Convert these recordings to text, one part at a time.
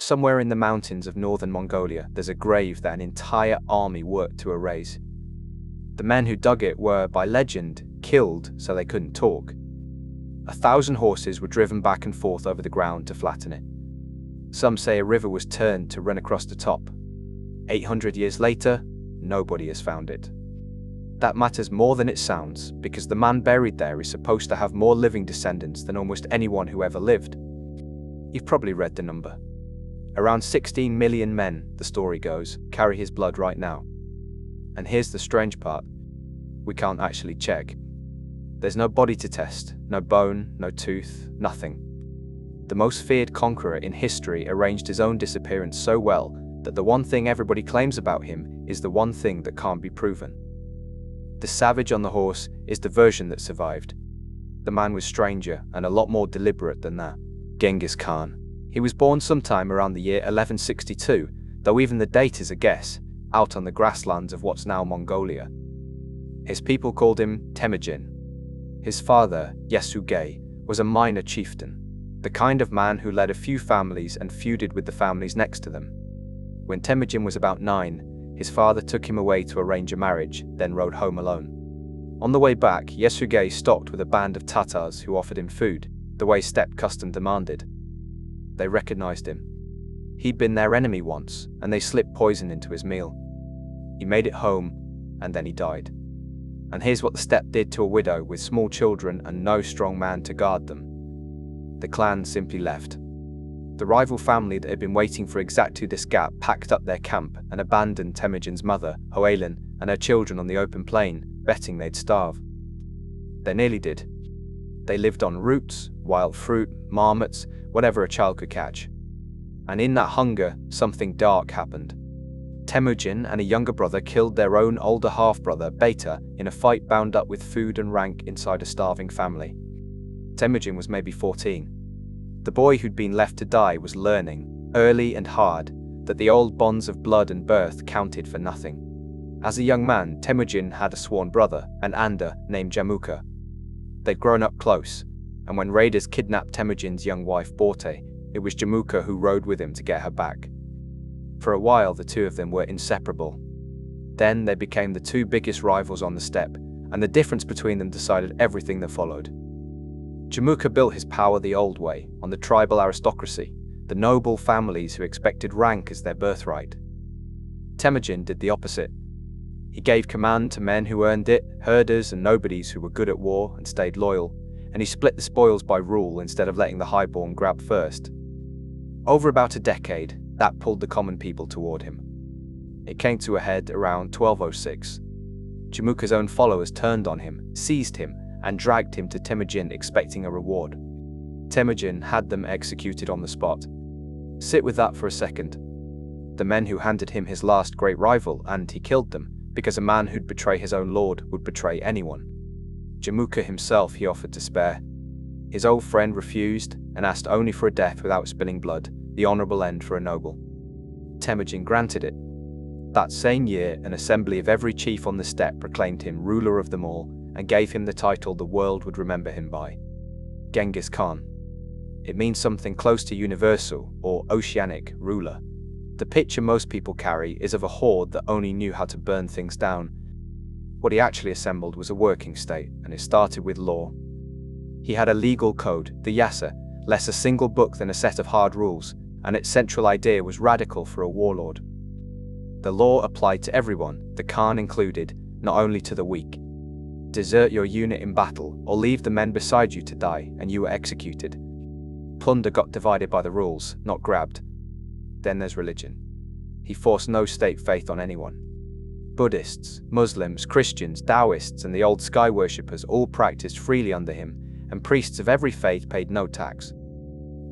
Somewhere in the mountains of northern Mongolia, there's a grave that an entire army worked to erase. The men who dug it were, by legend, killed so they couldn't talk. 1,000 horses were driven back and forth over the ground to flatten it. Some say a river was turned to run across the top. 800 years later, nobody has found it. That matters more than it sounds, because the man buried there is supposed to have more living descendants than almost anyone who ever lived. You've probably read the number. Around 16 million men, the story goes, carry his blood right now. And here's the strange part. We can't actually check. There's no body to test, no bone, no tooth, nothing. The most feared conqueror in history arranged his own disappearance so well that the one thing everybody claims about him is the one thing that can't be proven. The savage on the horse is the version that survived. The man was stranger and a lot more deliberate than that. Genghis Khan. He was born sometime around the year 1162, though even the date is a guess, out on the grasslands of what's now Mongolia. His people called him Temujin. His father, Yassa, was a minor chieftain, the kind of man who led a few families and feuded with the families next to them. When Temujin was about 9, his father took him away to arrange a marriage, then rode home alone. On the way back, Yassa stopped with a band of Tatars who offered him food, the way steppe custom demanded. They recognized him. He'd been their enemy once, and they slipped poison into his meal. He made it home, and then he died. And here's what the steppe did to a widow with small children and no strong man to guard them. The clan simply left. The rival family that had been waiting for exactly this gap packed up their camp and abandoned Temujin's mother, Hoelin, and her children on the open plain, betting they'd starve. They nearly did. They lived on roots, wild fruit, marmots, whatever a child could catch. And in that hunger, something dark happened. Temujin and a younger brother killed their own older half-brother, Beta, in a fight bound up with food and rank inside a starving family. Temujin was maybe 14. The boy who'd been left to die was learning, early and hard, that the old bonds of blood and birth counted for nothing. As a young man, Temujin had a sworn brother, an Anda, named Jamukha. They'd grown up close, and when raiders kidnapped Temujin's young wife Borte, it was Jamukha who rode with him to get her back. For a while, the two of them were inseparable. Then they became the two biggest rivals on the steppe, and the difference between them decided everything that followed. Jamukha built his power the old way, on the tribal aristocracy, the noble families who expected rank as their birthright. Temujin did the opposite. He gave command to men who earned it, herders and nobodies who were good at war and stayed loyal, and he split the spoils by rule instead of letting the highborn grab first. Over about a decade, that pulled the common people toward him. It came to a head around 1206. Jamukha's own followers turned on him, seized him, and dragged him to Temujin expecting a reward. Temujin had them executed on the spot. Sit with that for a second. The men who handed him his last great rival, and he killed them, because a man who'd betray his own lord would betray anyone. Jamukha himself he offered to spare. His old friend refused, and asked only for a death without spilling blood, the honorable end for a noble. Temujin granted it. That same year, an assembly of every chief on the steppe proclaimed him ruler of them all, and gave him the title the world would remember him by. Genghis Khan. It means something close to universal, or oceanic, ruler. The picture most people carry is of a horde that only knew how to burn things down. What he actually assembled was a working state, and it started with law. He had a legal code, the Yassa, less a single book than a set of hard rules, and its central idea was radical for a warlord. The law applied to everyone, the Khan included, not only to the weak. Desert your unit in battle, or leave the men beside you to die, and you were executed. Plunder got divided by the rules, not grabbed. Then there's religion. He forced no state faith on anyone. Buddhists, Muslims, Christians, Taoists, and the old sky worshippers all practiced freely under him, and priests of every faith paid no tax.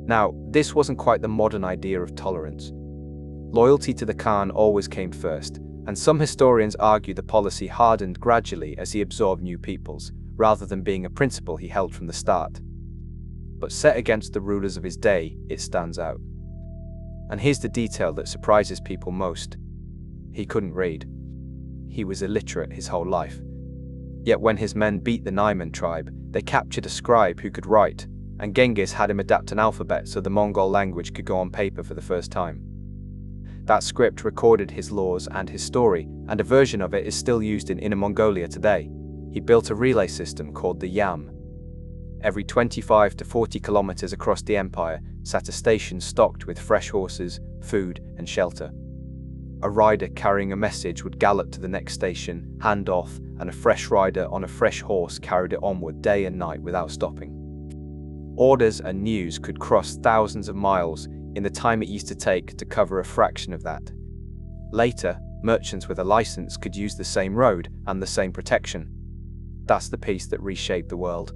Now, this wasn't quite the modern idea of tolerance. Loyalty to the Khan always came first, and some historians argue the policy hardened gradually as he absorbed new peoples, rather than being a principle he held from the start. But set against the rulers of his day, it stands out. And here's the detail that surprises people most. He couldn't read. He was illiterate his whole life. Yet when his men beat the Naiman tribe, they captured a scribe who could write, and Genghis had him adapt an alphabet so the Mongol language could go on paper for the first time. That script recorded his laws and his story, and a version of it is still used in Inner Mongolia today. He built a relay system called the Yam. Every 25 to 40 kilometers across the empire sat a station stocked with fresh horses, food, and shelter. A rider carrying a message would gallop to the next station, hand off, and a fresh rider on a fresh horse carried it onward day and night without stopping. Orders and news could cross thousands of miles in the time it used to take to cover a fraction of that. Later, merchants with a license could use the same road and the same protection. That's the piece that reshaped the world.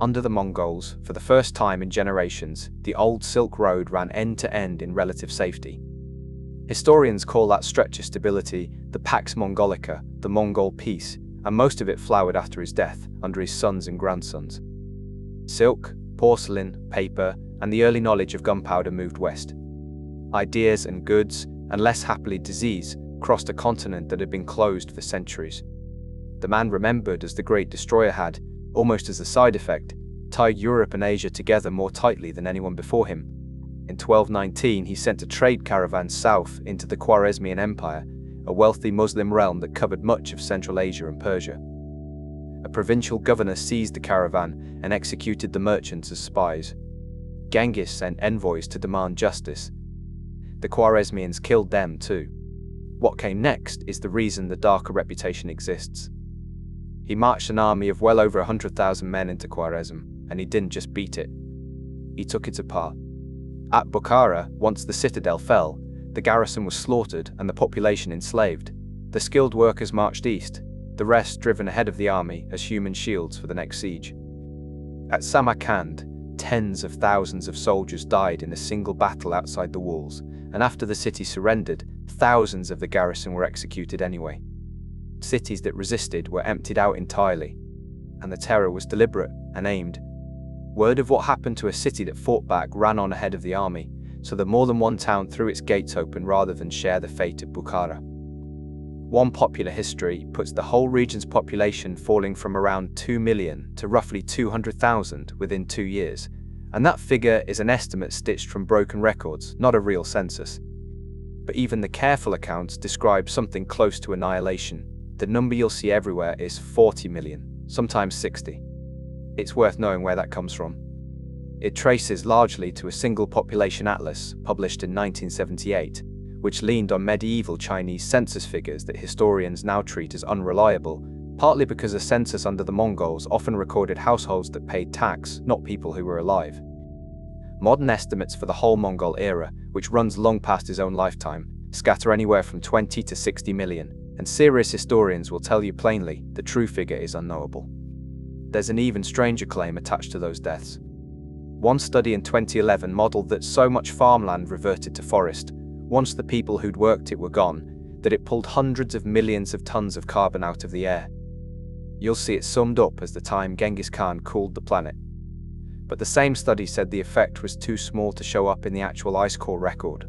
Under the Mongols, for the first time in generations, the old Silk Road ran end to end in relative safety. Historians call that stretch of stability the Pax Mongolica, the Mongol peace, and most of it flowered after his death, under his sons and grandsons. Silk, porcelain, paper, and the early knowledge of gunpowder moved west. Ideas and goods, and less happily disease, crossed a continent that had been closed for centuries. The man remembered as the Great Destroyer had, almost as a side effect, tied Europe and Asia together more tightly than anyone before him. In 1219, he sent a trade caravan south into the Khwarezmian Empire, a wealthy Muslim realm that covered much of Central Asia and Persia. A provincial governor seized the caravan and executed the merchants as spies. Genghis sent envoys to demand justice. The Khwarezmians killed them too. What came next is the reason the darker reputation exists. He marched an army of well over 100,000 men into Khwarezm, and he didn't just beat it. He took it apart. At Bukhara, once the citadel fell, the garrison was slaughtered and the population enslaved. The skilled workers marched east, the rest driven ahead of the army as human shields for the next siege. At Samarkand, tens of thousands of soldiers died in a single battle outside the walls, and after the city surrendered, thousands of the garrison were executed anyway. Cities that resisted were emptied out entirely, and the terror was deliberate and aimed. Word of what happened to a city that fought back ran on ahead of the army, so that more than one town threw its gates open rather than share the fate of Bukhara. One popular history puts the whole region's population falling from around 2 million to roughly 200,000 within 2 years, and that figure is an estimate stitched from broken records, not a real census. But even the careful accounts describe something close to annihilation. The number you'll see everywhere is 40 million, sometimes 60. It's worth knowing where that comes from. It traces largely to a single population atlas published in 1978, which leaned on medieval Chinese census figures that historians now treat as unreliable, partly because a census under the Mongols often recorded households that paid tax, not people who were alive. Modern estimates for the whole Mongol era, which runs long past his own lifetime, scatter anywhere from 20 to 60 million, and serious historians will tell you plainly the true figure is unknowable. There's an even stranger claim attached to those deaths. One study in 2011 modeled that so much farmland reverted to forest, once the people who'd worked it were gone, that it pulled hundreds of millions of tons of carbon out of the air. You'll see it summed up as the time Genghis Khan cooled the planet. But the same study said the effect was too small to show up in the actual ice core record.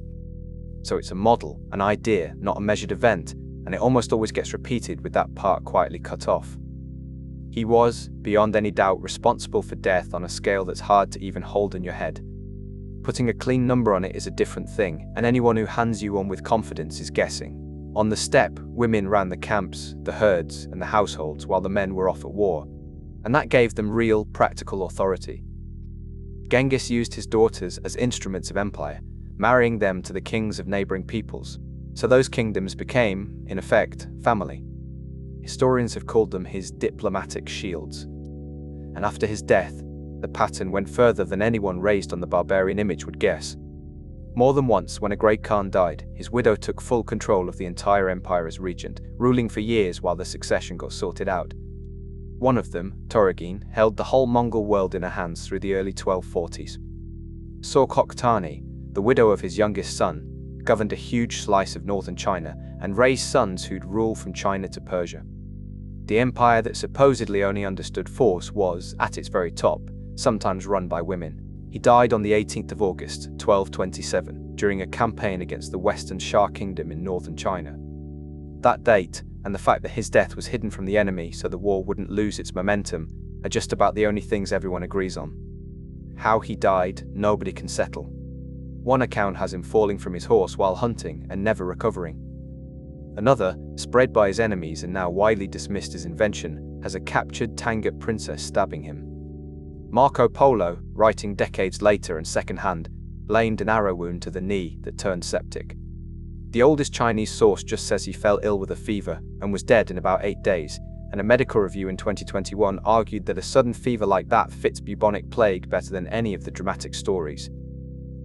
So it's a model, an idea, not a measured event, and it almost always gets repeated with that part quietly cut off. He was, beyond any doubt, responsible for death on a scale that's hard to even hold in your head. Putting a clean number on it is a different thing, and anyone who hands you one with confidence is guessing. On the steppe, women ran the camps, the herds, and the households while the men were off at war, and that gave them real, practical authority. Genghis used his daughters as instruments of empire, marrying them to the kings of neighboring peoples, so those kingdoms became, in effect, family. Historians have called them his diplomatic shields. And after his death, the pattern went further than anyone raised on the barbarian image would guess. More than once, when a great Khan died, his widow took full control of the entire empire as regent, ruling for years while the succession got sorted out. One of them, Temujin, held the whole Mongol world in her hands through the early 1240s. Sorkhoktani, the widow of his youngest son, governed a huge slice of northern China and raised sons who'd rule from China to Persia. The empire that supposedly only understood force was, at its very top, sometimes run by women. He died on the 18th of August, 1227, during a campaign against the Western Shah Kingdom in northern China. That date, and the fact that his death was hidden from the enemy so the war wouldn't lose its momentum, are just about the only things everyone agrees on. How he died, nobody can settle. One account has him falling from his horse while hunting and never recovering. Another, spread by his enemies and now widely dismissed as invention, has a captured Tangut princess stabbing him. Marco Polo, writing decades later and second-hand, blamed an arrow wound to the knee that turned septic. The oldest Chinese source just says he fell ill with a fever and was dead in about 8 days, and a medical review in 2021 argued that a sudden fever like that fits bubonic plague better than any of the dramatic stories.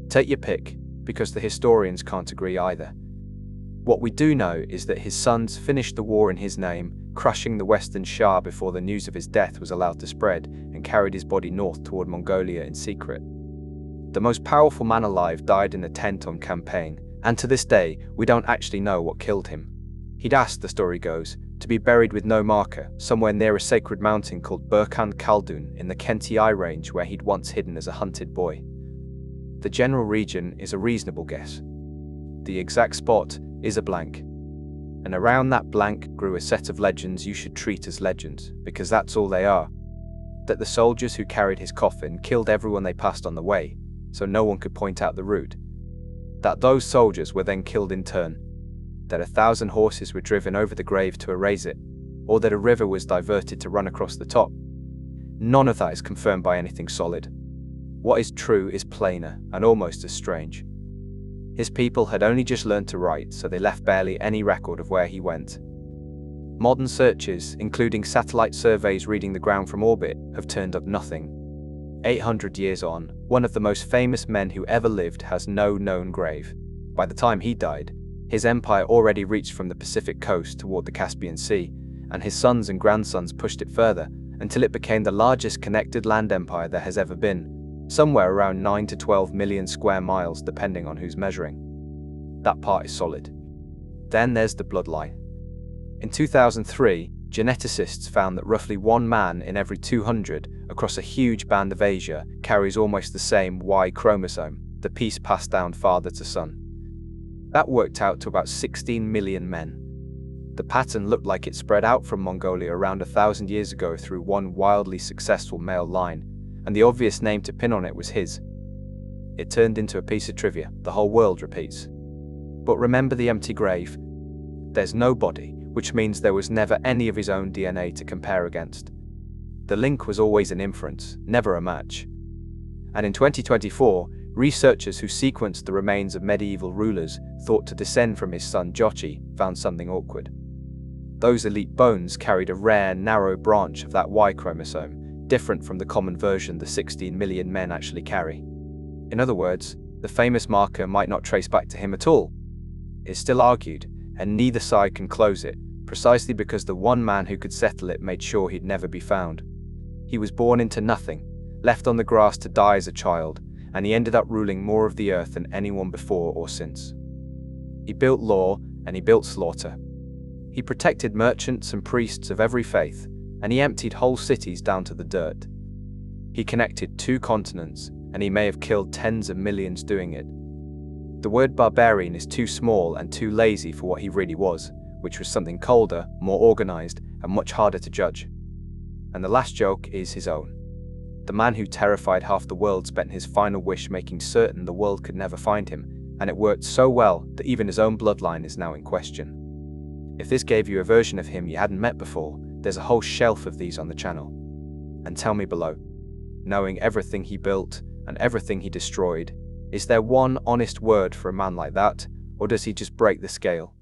Take your pick, because the historians can't agree either. What we do know is that his sons finished the war in his name, crushing the Western Shah before the news of his death was allowed to spread, and carried his body north toward Mongolia in secret. The most powerful man alive died in a tent on campaign, and to this day, we don't actually know what killed him. He'd asked, the story goes, to be buried with no marker, somewhere near a sacred mountain called Burkhan Khaldun in the Khentii range where he'd once hidden as a hunted boy. The general region is a reasonable guess. The exact spot is a blank. And around that blank grew a set of legends you should treat as legends, because that's all they are. That the soldiers who carried his coffin killed everyone they passed on the way, so no one could point out the route. That those soldiers were then killed in turn. That 1,000 horses were driven over the grave to erase it, or that a river was diverted to run across the top. None of that is confirmed by anything solid. What is true is plainer and almost as strange. His people had only just learned to write, so they left barely any record of where he went. Modern searches, including satellite surveys reading the ground from orbit, have turned up nothing. 800 years on, one of the most famous men who ever lived has no known grave. By the time he died, his empire already reached from the Pacific coast toward the Caspian Sea, and his sons and grandsons pushed it further until it became the largest connected land empire there has ever been, somewhere around 9 to 12 million square miles depending on who's measuring. That part is solid. Then there's the bloodline. In 2003, geneticists found that roughly 1 man in every 200 across a huge band of Asia carries almost the same Y chromosome, the piece passed down father to son. That worked out to about 16 million men. The pattern looked like it spread out from Mongolia around 1,000 years ago through one wildly successful male line, and the obvious name to pin on it was his. It turned into a piece of trivia the whole world repeats. But remember the empty grave? There's no body, which means there was never any of his own DNA to compare against. The link was always an inference, never a match. And in 2024, researchers who sequenced the remains of medieval rulers thought to descend from his son Jochi found something awkward. Those elite bones carried a rare, narrow branch of that Y chromosome, different from the common version the 16 million men actually carry. In other words, the famous marker might not trace back to him at all. It's still argued, and neither side can close it, precisely because the one man who could settle it made sure he'd never be found. He was born into nothing, left on the grass to die as a child, and he ended up ruling more of the earth than anyone before or since. He built law, and he built slaughter. He protected merchants and priests of every faith, and he emptied whole cities down to the dirt. He connected 2 continents, and he may have killed tens of millions doing it. The word barbarian is too small and too lazy for what he really was, which was something colder, more organized, and much harder to judge. And the last joke is his own. The man who terrified half the world spent his final wish making certain the world could never find him, and it worked so well that even his own bloodline is now in question. If this gave you a version of him you hadn't met before, there's a whole shelf of these on the channel. And tell me below, knowing everything he built and everything he destroyed, is there one honest word for a man like that, or does he just break the scale?